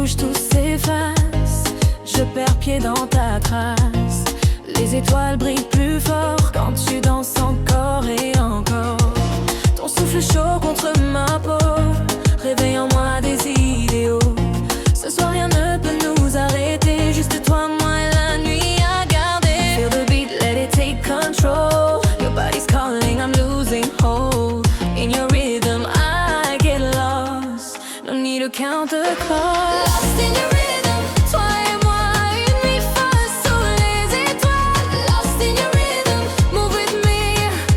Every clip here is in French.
bouge, tout s'efface. Je perds pied dans ta trace. Les étoiles brillent plus fort quand tu danses encore et encore. Ton souffle chaud contre ma peau réveille en moi des idéaux. Ce soir rien ne peut nous arrêter, juste toi, moi et la nuit à garder. Feel the beat, let it take control. Your body's calling, I'm losing hold. In your rhythm I get lost. No need to count the cost. Lost in your rhythm, toi et moi, une nuit folle sous les étoiles. Lost in your rhythm, move with me,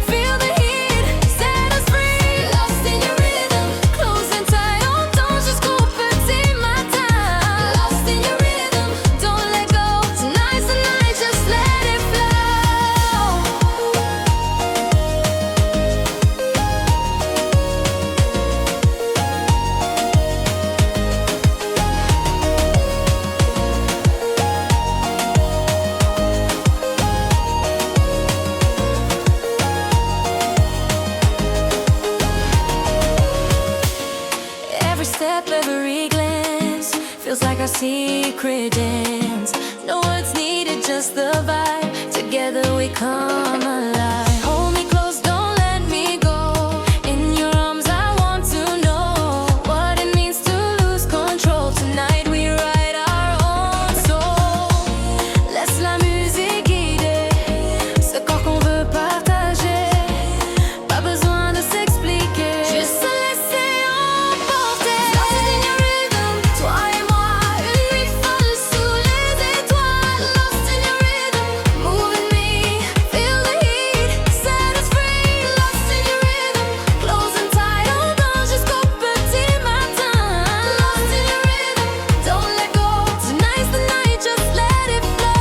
feel the heat, set us free. Lost in your rhythm, closing tight, on danse jusqu'au petit matin. Lost in your rhythm, don't let go. Tonight's the night, just let it flow. Every step, every glance feels like our secret dance. No words needed, just the vibe. Together we come alive. Hold me close, don't let me go. In your arms I want to know what it means to lose control. Tonight we write our own soul. Laisse la musique guider ce corps qu'on veut partager. Pas besoin de s'expliquer, juste se laisser emporter. Lost in your rhythm, toi et moi, une nuit folle sous les étoiles. Lost in your rhythm, move with me, feel the heat, set us free. Lost in your rhythm, closing tight, on danse jusqu'au petit matin. Lost in your rhythm, don't let go. Tonight's the night, just let it flow.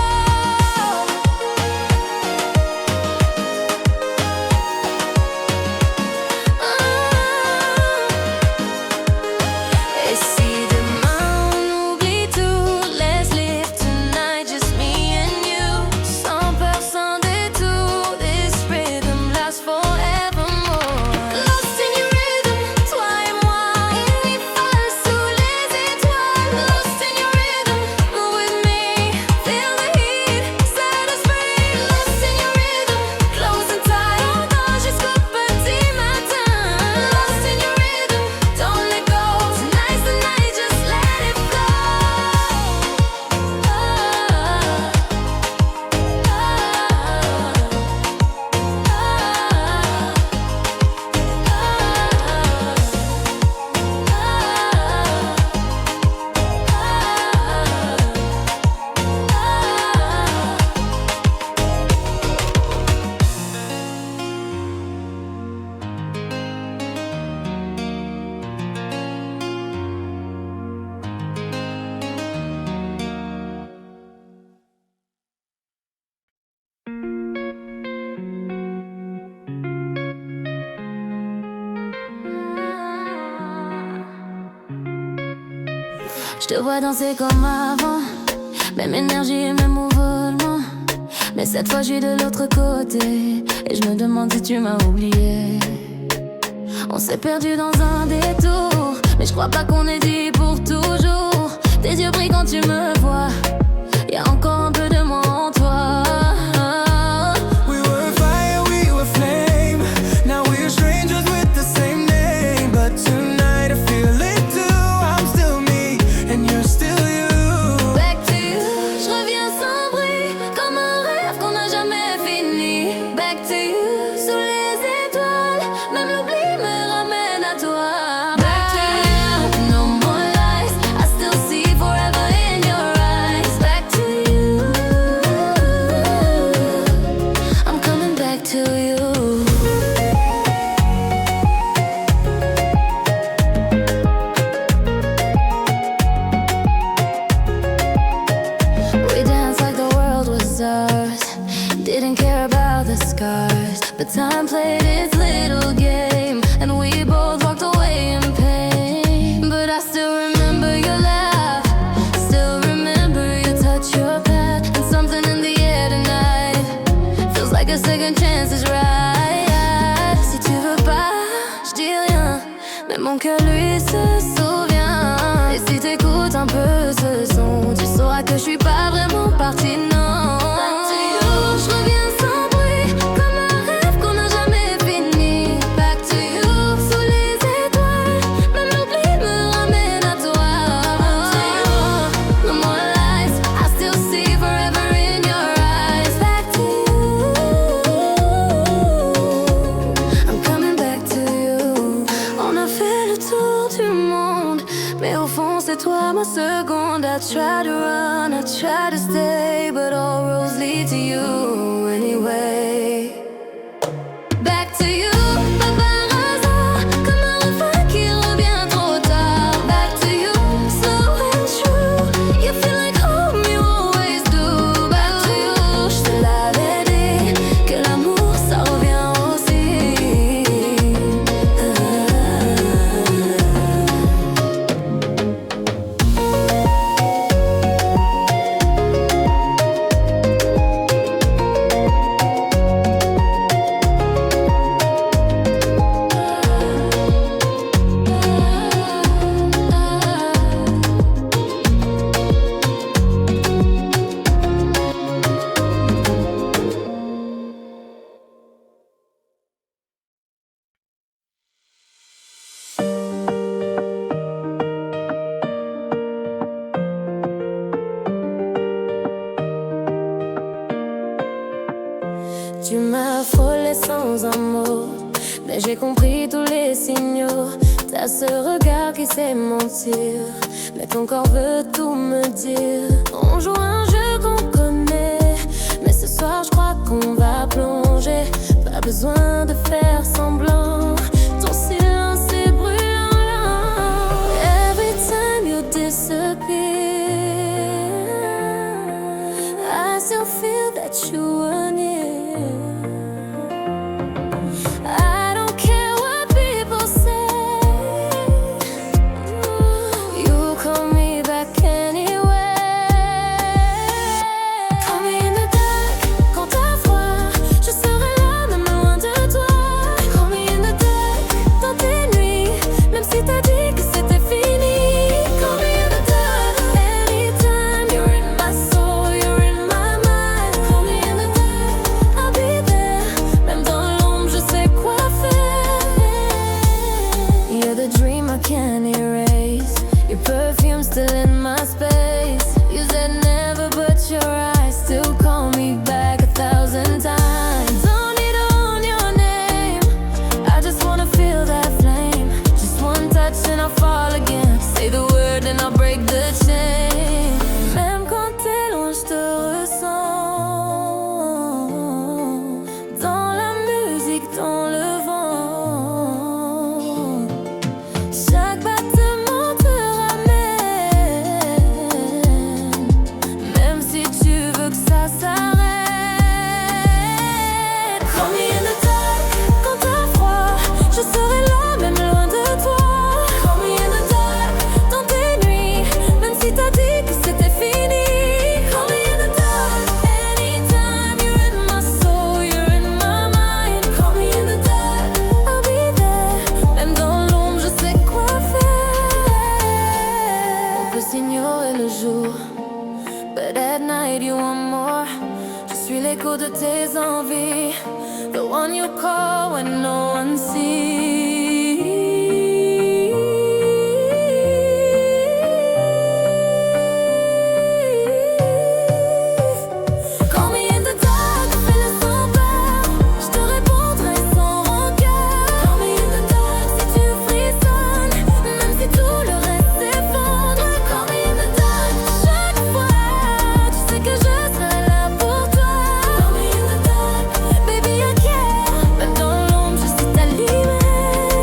Et si demain on oublie tout, let's live tonight, just me and you. Sans peur, sans détour, this rhythm lasts forevermore. Lost in your rhythm, toi et moi, une nuit folle sous les étoiles. Lost in your rhythm, move with me, feel the heat, set us free. Lost in your rhythm, closing tight, on danse jusqu'au petit matin. Lost in your rhythm, don't let go. Tonight's the night, just let it flow. Je te vois danser comme avant, même énergie et même mouvement. Mais cette fois je suis de l'autre côté, et je me demande si tu m'as oublié. On s'est perdu dans un détour, mais je crois pas qu'on est dit pour toujours. Tes yeux brillent quand tu me vois, y'a encore un peu de moi en toi. We were fire, we were flame. Now we're strangers with the same name. But tonight I feel it too. I'm still me, and you're still you. Back to you, je reviens sans bruit, comme un rêve qu'on n'a jamais fini. Back to you, sous les étoiles, même l'oubli me ramène à toi. Back to you, no more lies, I still see forever in your eyes. Back to you, I'm coming back to you. We danced like the world was ours, didn't care about the scars. But time played its little game, and we both walked away in pain. But I still remember your laugh, still remember your touch, your path, and something in the air tonight feels like a second chance is right. Si tu veux pas, je dis rien, mais mon cœur lui se souvient. Et si t'écoutes un peu, je suis pas vraiment partie, non. Je reviens sans bruit, comme un rêve qu'on n'a jamais fini. Back to you, sous les étoiles, même l'oubli me ramène à toi. No more lies, I still see forever in your eyes. Back to you, I'm coming back to you. On a fait le tour du monde, mais au fond c'est toi ma seconde. I try to run, I try to stay, but all roads lead to you anyway. Back to you, pas par hasard, comme un refrain qui revient trop tard. Back to you, slow and true, you feel like home, you always do. Back to you, je te l'avais dit, que l'amour ça revient aussi. Tu m'as affolé sans un mot, mais j'ai compris tous les signaux. T'as ce regard qui sait mentir, mais ton corps veut tout me dire. On joue un jeu qu'on connaît, mais ce soir je crois qu'on va plonger. Pas besoin de faire semblant, ton silence est brûlant là. Every time you disappear, I still feel that you were near. I don't care what people say, you call me back anyway. Call me in the dark, quand t'as froid, je serai là même loin de toi. Call me in the dark, dans tes nuits, même si t'as dit que c'était fini. Call me in the dark, anytime you're in my soul, you're in my mind. Call me in the dark, I'll be there, même dans l'ombre je sais quoi faire. You're the dream I can't erase, your perfume still in my space. You said never, but your eyes still call me back 1,000 times. Don't need to own your name, I just wanna feel that flame. Just one touch and I'll fall again. Say the word and I'll break the chain. Même quand t'es loin, je te ressens. Dans la musique, dans le vent. Chaque battement te ramène, même si tu veux que ça s'arrête. Call me in the dark, quand t'as froid, je serai là même loin de toi. Call me in the dark, dans tes nuits, même si t'as dit que c'était fini. Call me in the dark, anytime you're in my soul, you're in my mind. Call me in the dark, I'll be there, même dans l'ombre je sais quoi faire. On peut s'ignorer le jour, but at night you want more. Je suis l'écho de tes envies, the one you call when no one sees. Call me in the dark, fais-le sans peur, je te répondrai sans rancœur. Call me in the dark, si tu frissonnes, même si tout le reste s'effondre. Call me in the dark, chaque fois, tu sais que je serai là pour toi. Call me in the dark, baby I care, même dans l'ombre je suis ta lumière.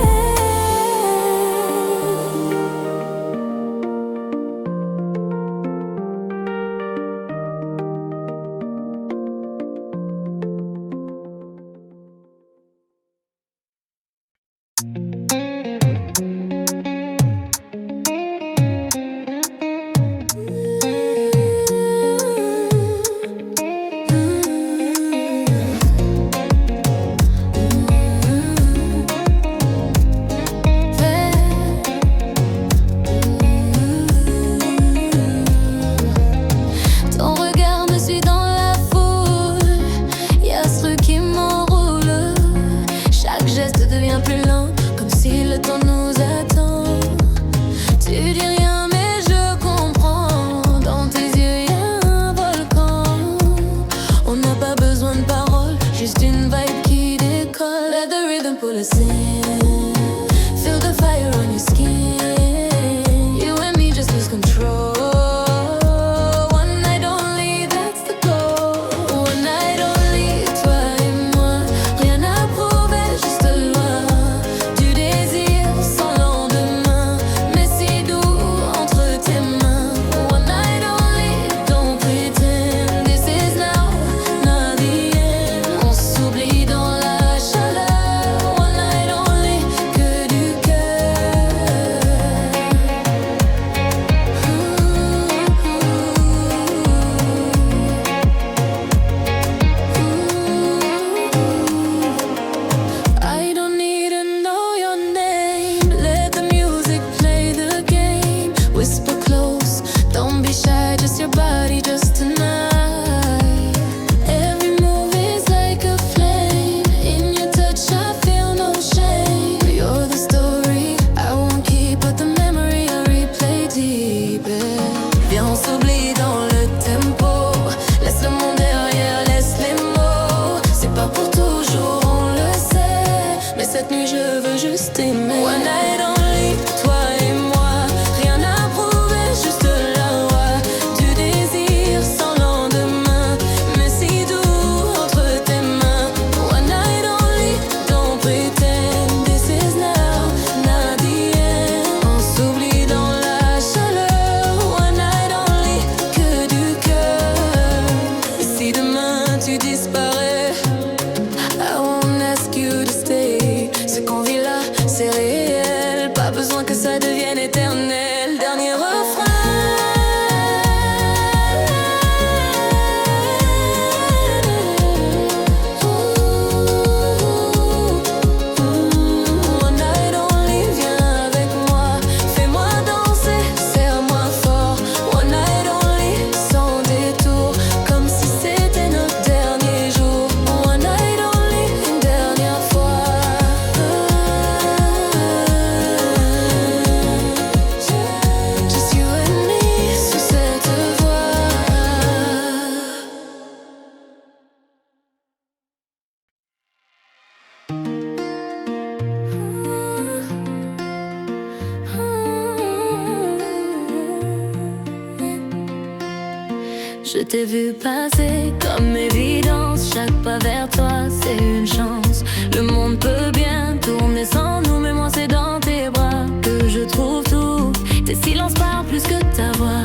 Je t'ai vu passer comme évidence. Chaque pas vers toi, c'est une chance. Le monde peut bien tourner sans nous, mais moi c'est dans tes bras que je trouve tout. Tes silences parlent plus que ta voix.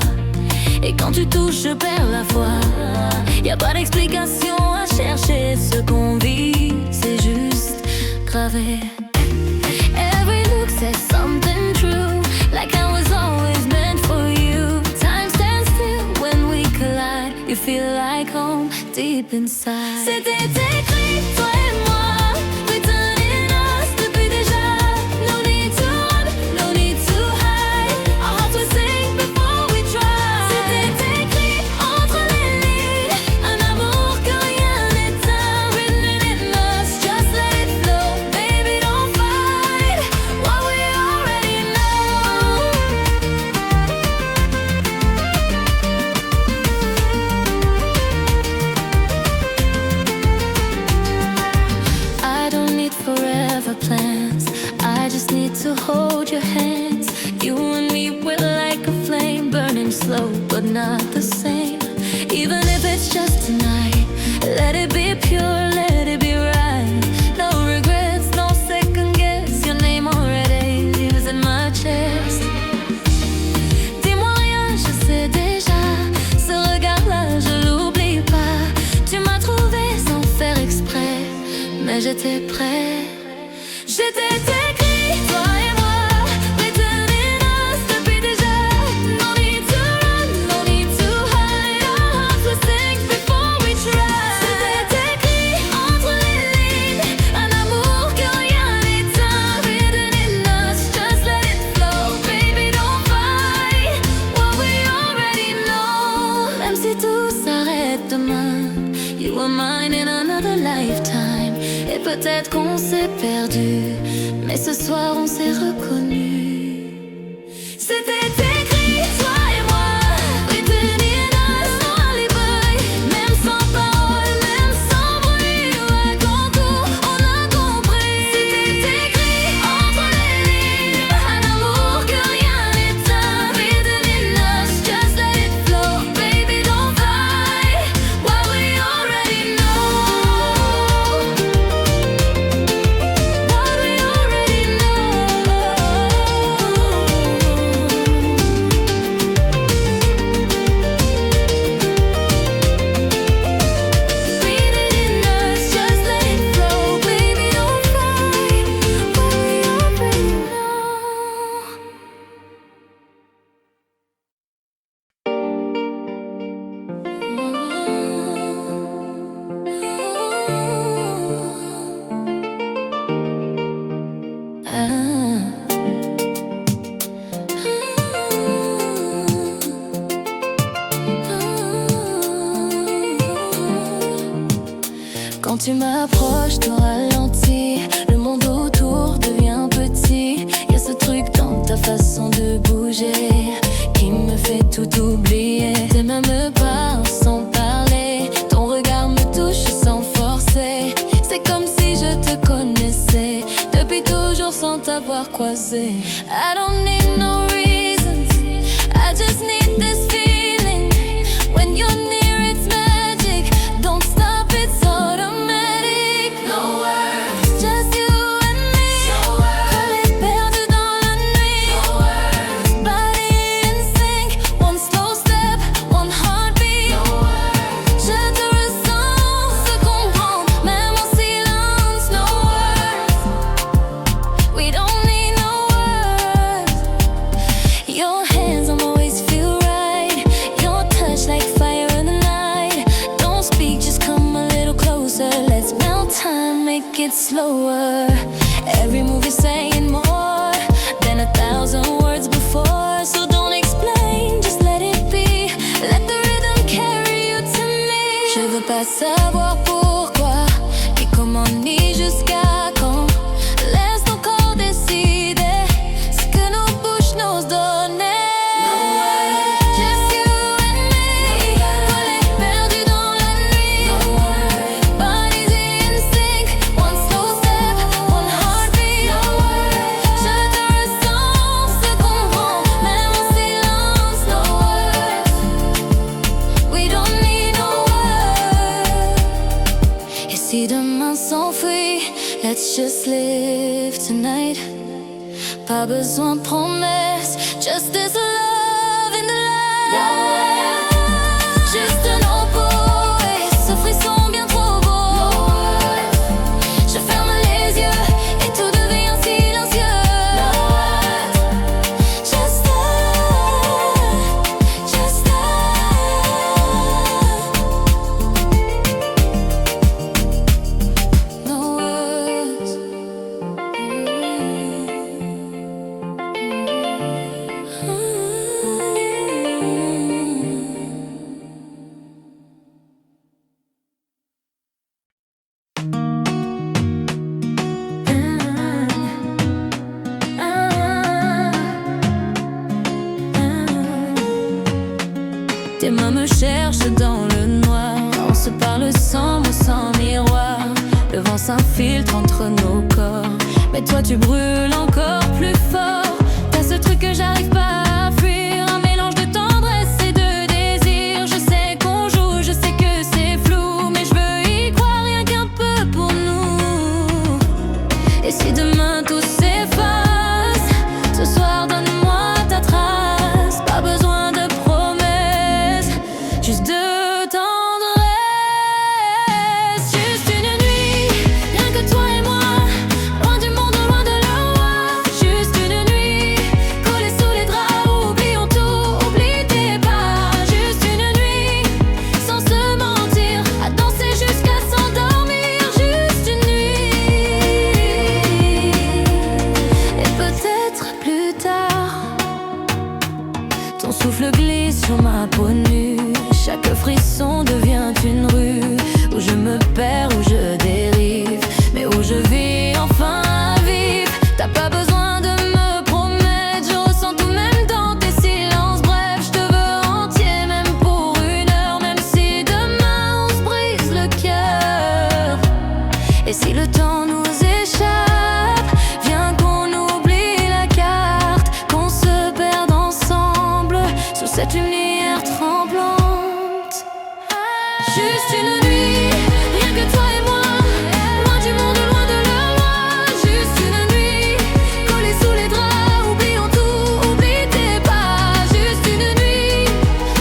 Et quand tu touches, je perds la foi. Y a pas d'explication à chercher. Ce qu'on vit, c'est juste gravé. Every look says something true, like I was always meant for you. Time stands still when we collide. You feel like home deep inside. C'était écrit, toi et moi, written in us depuis déjà. No need to run, no need to hide. Our hearts will sing before we try. C'était écrit entre les lignes, un amour que rien n'éteint. Written in us, just let it flow. Baby, don't fight what we already know. I don't need forever plans. I just need to hold your hands. You and me, we're like a flame, burning slow but not the same. Even if it's just tonight, let it be pure, let it be right. No regrets, no second guess. Your name already lives in my chest. Dis-moi rien, je sais déjà. Ce regard-là, je l'oublie pas. Tu m'as trouvé sans faire exprès, mais j'étais prêt. J'étais écrit, toi et moi, written in us depuis déjà. No need to run, no need to hide. Our hearts will sing before we try. C'était écrit entre les lignes, un amour que rien n'éteint. Written in us, just let it flow. Baby, don't fight what we already know. Même si tout s'arrête demain, you were mine in another lifetime. Et peut-être qu'on s'est perdu, mais ce soir on s'est reconnus. C'était écrit, toi et moi, written in us, no alibi. Même sans parole, même sans bruit, raconte tout, on a compris. C'était écrit entre les lignes, un amour que rien n'éteint. Written in us, just let it flow. Baby, don't fight what we already know. What we already know. Read it in us, just let it flow. Baby, don't fight what we already Quand tu m'approches, tout ralentit. Le monde autour devient petit. Y'a ce truc dans ta façon de bouger qui me fait tout oublier. Tes mains me parlent sans parler. Ton regard me touche sans forcer. C'est comme si je te connaissais depuis toujours sans t'avoir croisé. I don't need no reasons, I just need this feeling. When you're near, it's magic. Don't stop, it's automatic. No words, just you and me. No words, collés perdus dans la nuit. No words, body in sync. One slow step, one heartbeat. No words, je te ressens, se comprend, même en silence. No words, we don't need no words. Your hands on my waist feel right. Your touch like fire in the night. Don't speak, just come a little closer. Let's melt time, make it slower. Every move is saying more than 1,000 words before. So don't explain, just let it be. Let the rhythm carry you to me. Je veux pas savoir pourquoi et comment ni jusqu'à quand. Laisse ton corps décider ce que nos bouches n'osent donner. Just you and me, collés perdus dans la nuit. Bodies in sync, one slow step, one heartbeat. Je te ressens, se comprend, même en silence. No words, we don't need si demain s'enfuit, let's just live tonight. Pas besoin de promesses, just this love in the light. Juste nos peaux et ce frisson bien trop beau. Je ferme les yeux et tout devient silencieux. Just us, just us. No words. Tes mains me cherchent dans le noir. On se parle sans mots, sans miroir. Le vent s'infiltre entre nos corps. Mais toi tu brûles encore plus fort. T'as ce truc que j'arrive pas à fuir. Un mélange de tendresse et de désir. Je sais qu'on joue, je sais que c'est flou. Mais je veux y croire rien qu'un peu pour nous. Et si demain tout s'efface, ce soir donne-moi ta trace. Pas besoin de promesses, juste de tendresse. Juste une nuit, rien que toi et moi. Loin du monde, loin de leur roi. Juste une nuit, collés sous les draps. Oublions tout, oublie tes pas. Juste une nuit, sans se mentir, à danser jusqu'à s'endormir. Juste une nuit, et peut-être plus tard. Ton souffle glisse sur ma peau nue. Chaque frisson devient une rue où je me perds, où je dérive, mais où je vis enfin à vivre. T'as pas besoin de me promettre, je ressens tout même dans tes silences. Bref, je te veux entier, même pour une heure. Même si demain on se brise le cœur. Et si le temps nous échappe, viens qu'on oublie la carte, qu'on se perde ensemble sous cette lumière tremblante. Juste une nuit, rien que toi et moi. Loin du monde, loin de leur loi. Juste une nuit, collés sous les draps. Oublions tout, oublie tes pas. Juste une nuit,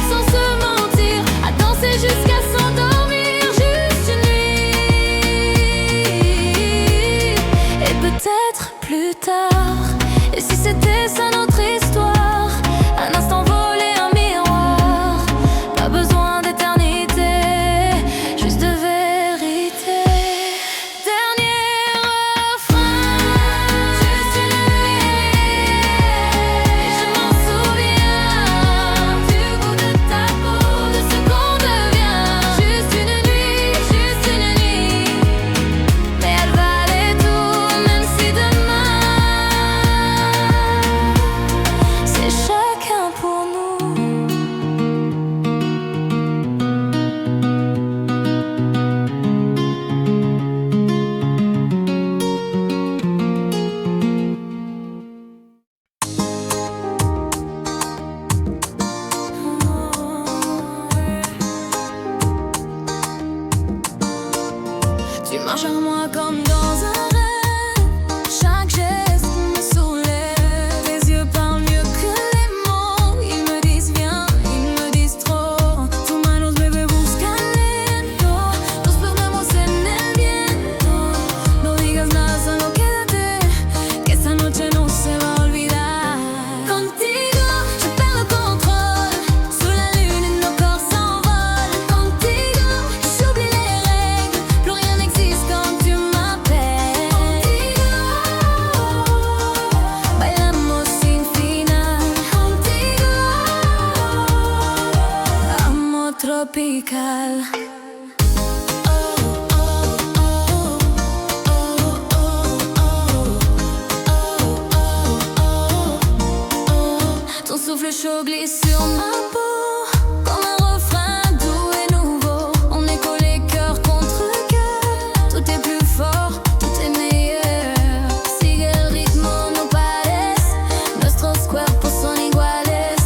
sans se mentir, à danser jusqu'à s'endormir. Juste une nuit, et peut-être plus tard. Et si c'était ça notre histoire, un instant volé, un miroir. Pas besoin d'éternité, juste de vérité. Dernier refrain. Juste une nuit, et je m'en souviens. Du goût de ta peau, de ce qu'on devient. Juste une nuit, mais elle valait tout. Même si demain c'est chacun pour nous. Tu marches à moi comme dans un rêve. Chaque geste me soulève. Tes yeux parlent mieux que les mots. Ils me disent viens, ils me disent trop. Tus manos, bebé, buscan lento. Nos perdemos en el viento. No digas nada, solo quédate, que esta noche no se va a olvidar. Contigo, je perds le contrôle. Sous la lune et nos corps s'envolent. Contigo, j'oublie les règles. Plus rien n'existe quand tu m'appelles. Contigo, bailamos sin final. Contigo, amor tropical. Ton souffle chaud glisse sur ma peau comme un refrain doux et nouveau. On est collés cœur contre cœur. Tout est plus fort, tout est meilleur. Sigue el ritmo, no pares. Nuestros cuerpos son iguales.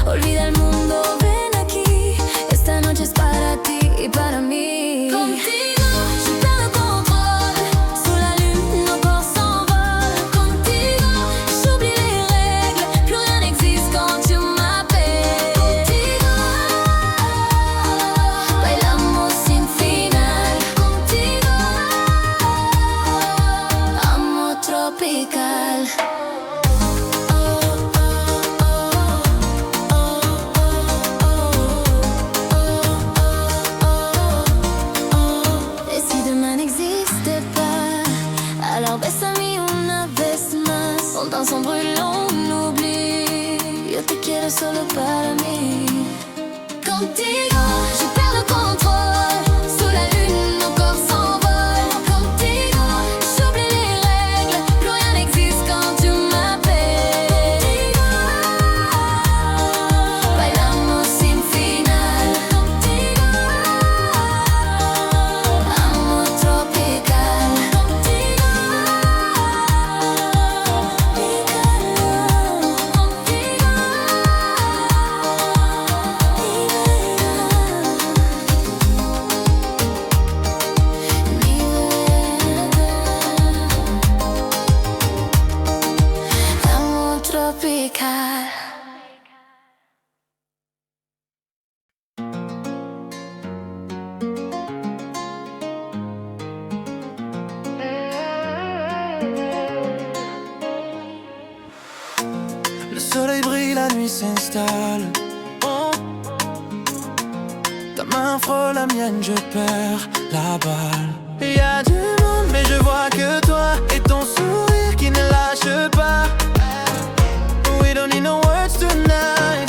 Olvida el mundo, ven aquí. Esta noche es para ti y para mí. Contigo, je s'installe. Oh. Ta main frôle la mienne, je perds la balle. Y a du monde, mais je vois que toi et ton sourire qui ne lâche pas. We don't need no words tonight,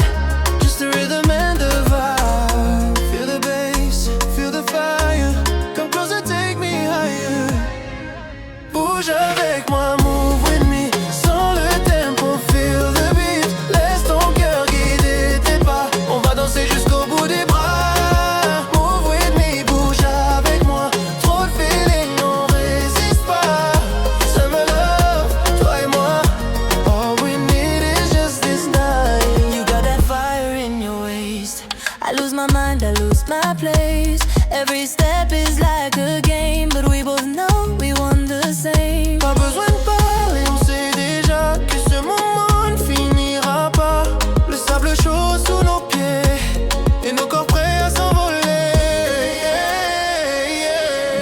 just the rhythm and the vibe. Feel the bass, feel the fire. Come closer, take me higher. Bouge avec moi, move with me. Sans le tempo, feel the beat. Laisse ton cœur guider tes pas. On va danser jusqu'au bout des bras. Move with me, bouge avec moi. Trop de feeling, on résiste pas. Summer love, toi et moi. All we need is just this night. You got that fire in your waist. I lose my mind, I lose my place. Every step is like a game, but we both know we want the same. Pas besoin de parler, on sait déjà que ce moment ne finira pas. Le sable chaud sous nos pieds et nos corps prêts à s'envoler.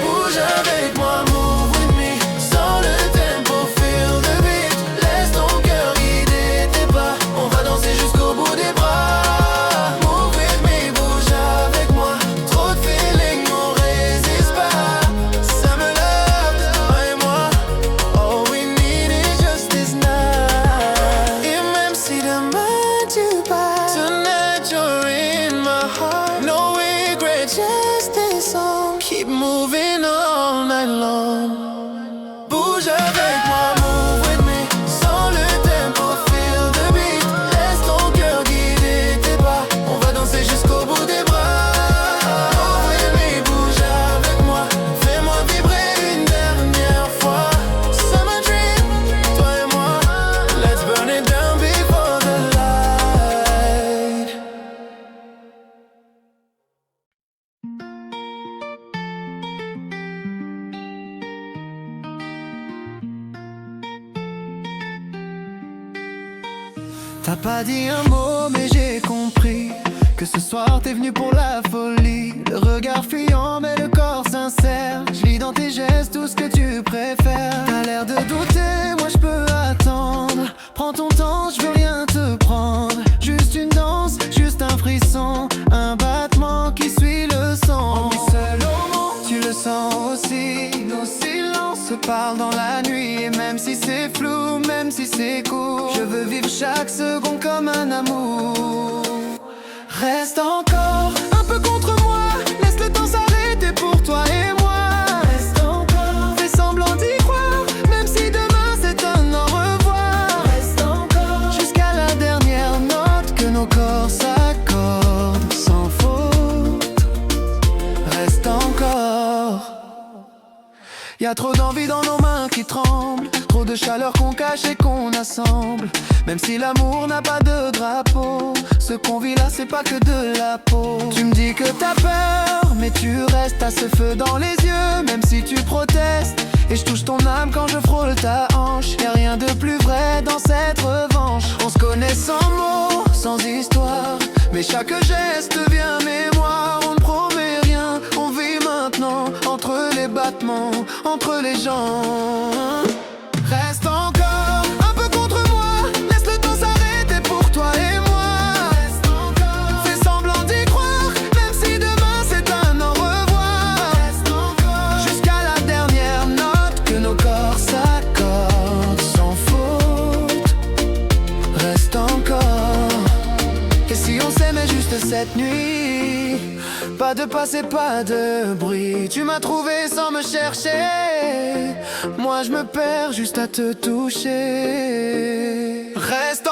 Bouge avec moi, move with me. Sans le tempo, feel the beat. Laisse ton cœur guider tes pas. On va danser jusqu'au bout des bras. Move with me, bouge avec moi. Trop de feeling, on résiste pas. Summer love, toi et moi. All we need is just this night. Et même si demain tu pars, tonight you're in my heart. No regret, just this song. Keep moving all night long. Bouge avec moi, move with me. Sans le tempo, feel the beat. Laisse ton cœur guider tes pas. On va danser jusqu'au bout des bras. Move with me, bouge avec moi. Fais-moi vibrer une dernière fois. Summer dream, toi et moi. Let's burn it down before the light. T'as pas dit un mot mais j'ai compris que ce soir t'es venu pour la folie. Le regard fuyant mais le corps sincère. Je lis dans tes gestes tout ce que tu préfères. T'as l'air de douter, moi je peux attendre. Prends ton temps, je veux rien te prendre. Juste une danse, juste un frisson. Un battement qui suit le son. On est seul au monde, tu le sens aussi. Nos silences se parlent dans la nuit. Et même si c'est flou, même si c'est court, je veux vivre chaque seconde comme un amour. Reste encore un peu contre moi. Laisse le temps s'arrêter pour toi et moi. Reste encore, fais semblant d'y croire. Même si demain c'est un au revoir. Reste encore, jusqu'à la dernière note. Que nos corps s'accordent sans faute. Reste encore. Y'a trop d'envie dans nos mains qui tremblent. Trop de chaleur qu'on cache et qu'on assemble. Même si l'amour n'a pas de drapeau, ce qu'on vit là c'est pas que de la peau. Tu me dis que t'as peur, mais tu restes à ce feu dans les yeux. Même si tu protestes, et je touche ton âme quand je frôle ta hanche. Y'a rien de plus vrai dans cette revanche. On se connaît sans mots, sans histoire, mais chaque geste devient mémoire. On ne promet rien, on vit maintenant. Entre les battements, entre les gens. Reste encore un peu contre moi. Laisse le temps s'arrêter pour toi et moi. Reste encore, fais semblant d'y croire. Même si demain c'est un au revoir. Reste encore, jusqu'à la dernière note. Que nos corps s'accordent sans faute. Reste encore. Et si on s'aimait juste cette nuit? Pas de passé, pas de bruit. Tu m'as trouvé sans me chercher. Moi je me perds juste à te toucher. Reste